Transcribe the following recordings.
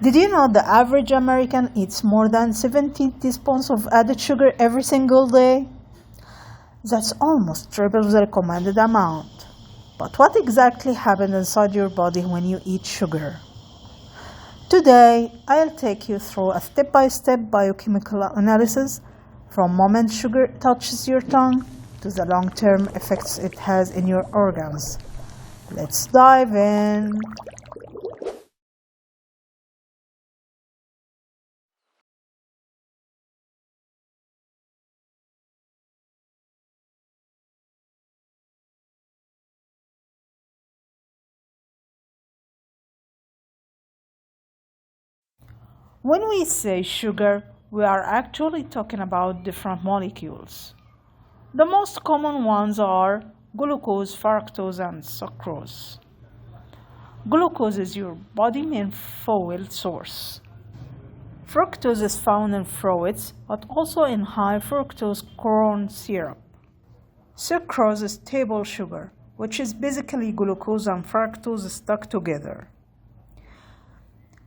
Did you know the average American eats more than 17 teaspoons of added sugar every single day? That's almost triple the recommended amount. But what exactly happens inside your body when you eat sugar? Today, I'll take you through a step-by-step biochemical analysis from moment sugar touches your tongue to the long-term effects it has in your organs. Let's dive in. When we say sugar, we are actually talking about different molecules. The most common ones are glucose, fructose, and sucrose. Glucose is your body's main fuel source. Fructose is found in fruits, but also in high fructose corn syrup. Sucrose is table sugar, which is basically glucose and fructose stuck together.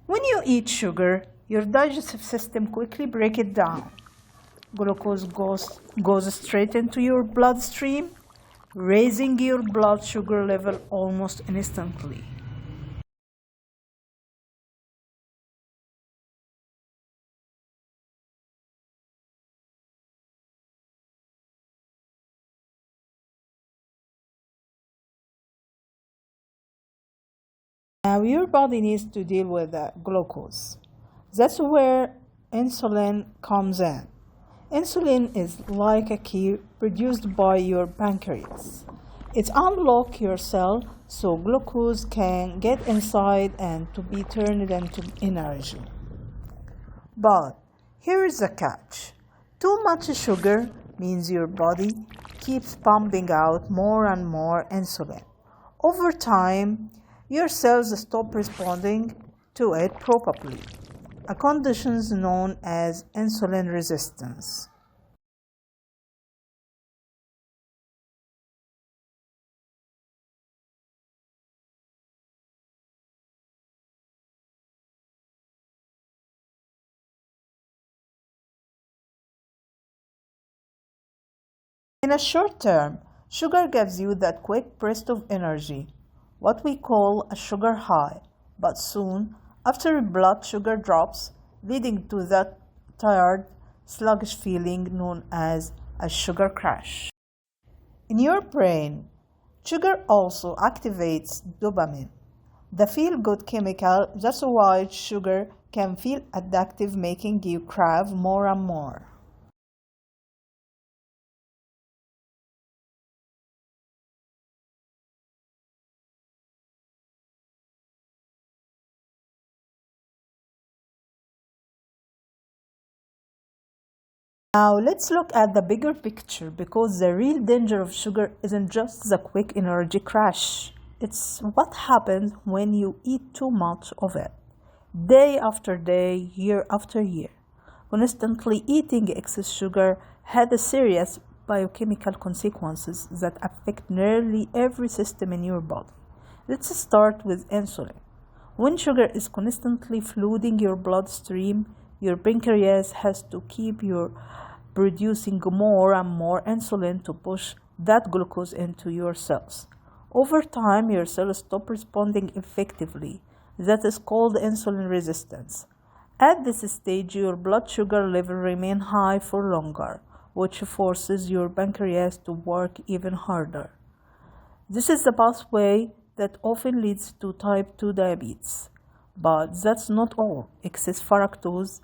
When you eat sugar, your digestive system quickly breaks it down. Glucose goes straight into your bloodstream, raising your blood sugar level almost instantly. Now your body needs to deal with the glucose. That's where insulin comes in. Insulin is like a key produced by your pancreas. It unlocks your cell so glucose can get inside and to be turned into energy. But here is the catch. Too much sugar means your body keeps pumping out more and more insulin. Over time, your cells stop responding to it properly, a condition known as insulin resistance. In a short term, sugar gives you that quick burst of energy, what we call a sugar high, but soon, after blood sugar drops, leading to that tired, sluggish feeling known as a sugar crash. In your brain, sugar also activates dopamine, the feel-good chemical. That's why sugar can feel addictive, making you crave more and more. Now let's look at the bigger picture, because the real danger of sugar isn't just the quick energy crash. It's what happens when you eat too much of it, day after day, year after year. Constantly eating excess sugar has serious biochemical consequences that affect nearly every system in your body. Let's start with insulin. When sugar is constantly flooding your bloodstream, your pancreas has to keep producing more and more insulin to push that glucose into your cells. Over time, your cells stop responding effectively. That is called insulin resistance. At this stage, your blood sugar level remains high for longer, which forces your pancreas to work even harder. This is the pathway that often leads to type 2 diabetes. But that's not all. Excess fructose,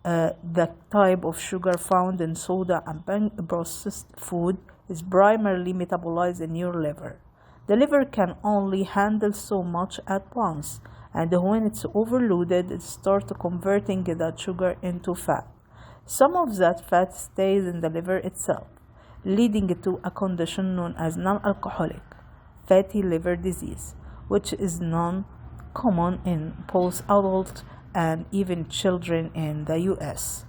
the type of sugar found in soda and processed food, is primarily metabolized in your liver. The liver can only handle so much at once, and when it's overloaded, it starts converting that sugar into fat. Some of that fat stays in the liver itself, leading to a condition known as non-alcoholic fatty liver disease, which is common in both adults and even children in the US.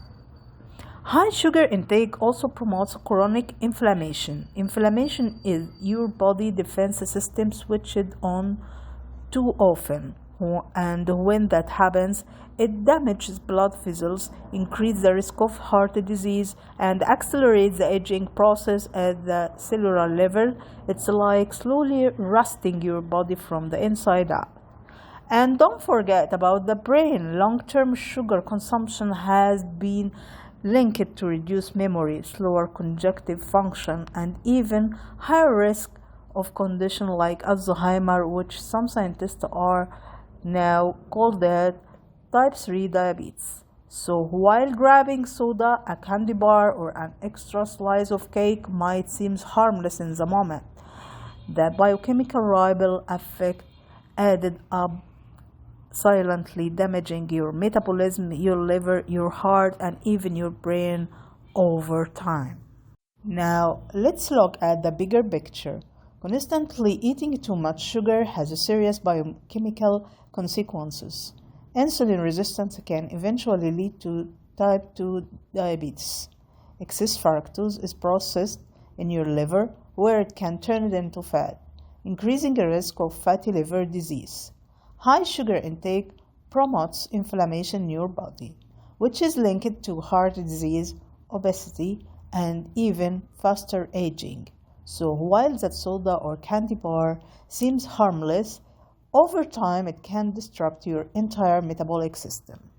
High sugar intake also promotes chronic inflammation. Inflammation is your body defense system switched on too often. And when that happens, it damages blood vessels, increases the risk of heart disease, and accelerates the aging process at the cellular level. It's like slowly rusting your body from the inside out. And don't forget about the brain. Long-term sugar consumption has been linked to reduced memory, slower conjunctive function, and even higher risk of conditions like Alzheimer, which some scientists are now called that type 3 diabetes. So while grabbing soda, a candy bar, or an extra slice of cake might seem harmless in the moment, the biochemical ripple effect added up, silently damaging your metabolism, your liver, your heart, and even your brain over time. Now, let's look at the bigger picture. Constantly eating too much sugar has serious biochemical consequences. Insulin resistance can eventually lead to type 2 diabetes. Excess fructose is processed in your liver, where it can turn it into fat, increasing the risk of fatty liver disease. High sugar intake promotes inflammation in your body, which is linked to heart disease, obesity, and even faster aging. So while that soda or candy bar seems harmless, over time it can disrupt your entire metabolic system.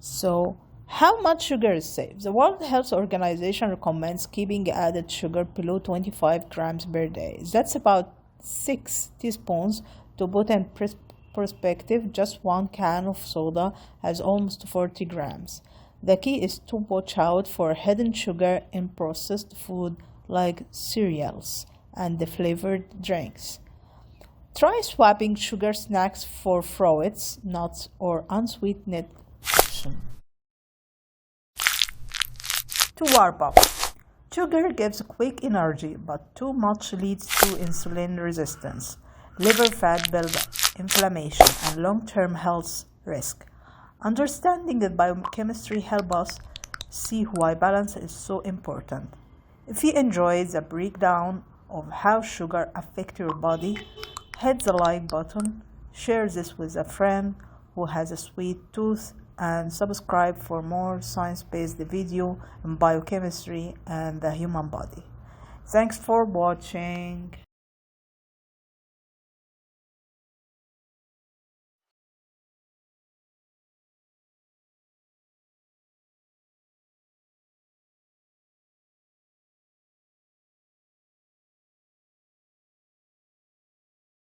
So, how much sugar is safe? The World Health Organization recommends keeping added sugar below 25 grams per day. That's about 6 teaspoons. To put in perspective, just one can of soda has almost 40 grams. The key is to watch out for hidden sugar in processed food like cereals and the flavored drinks. Try swapping sugar snacks for fruits, nuts, or unsweetened option. To warp up. Sugar gives quick energy, but too much leads to insulin resistance, liver fat buildup, inflammation, and long-term health risk. Understanding the biochemistry helps us see why balance is so important. If you enjoyed the breakdown of how sugar affects your body, hit the like button, share this with a friend who has a sweet tooth, and subscribe for more science-based video in biochemistry and the human body. Thanks for watching.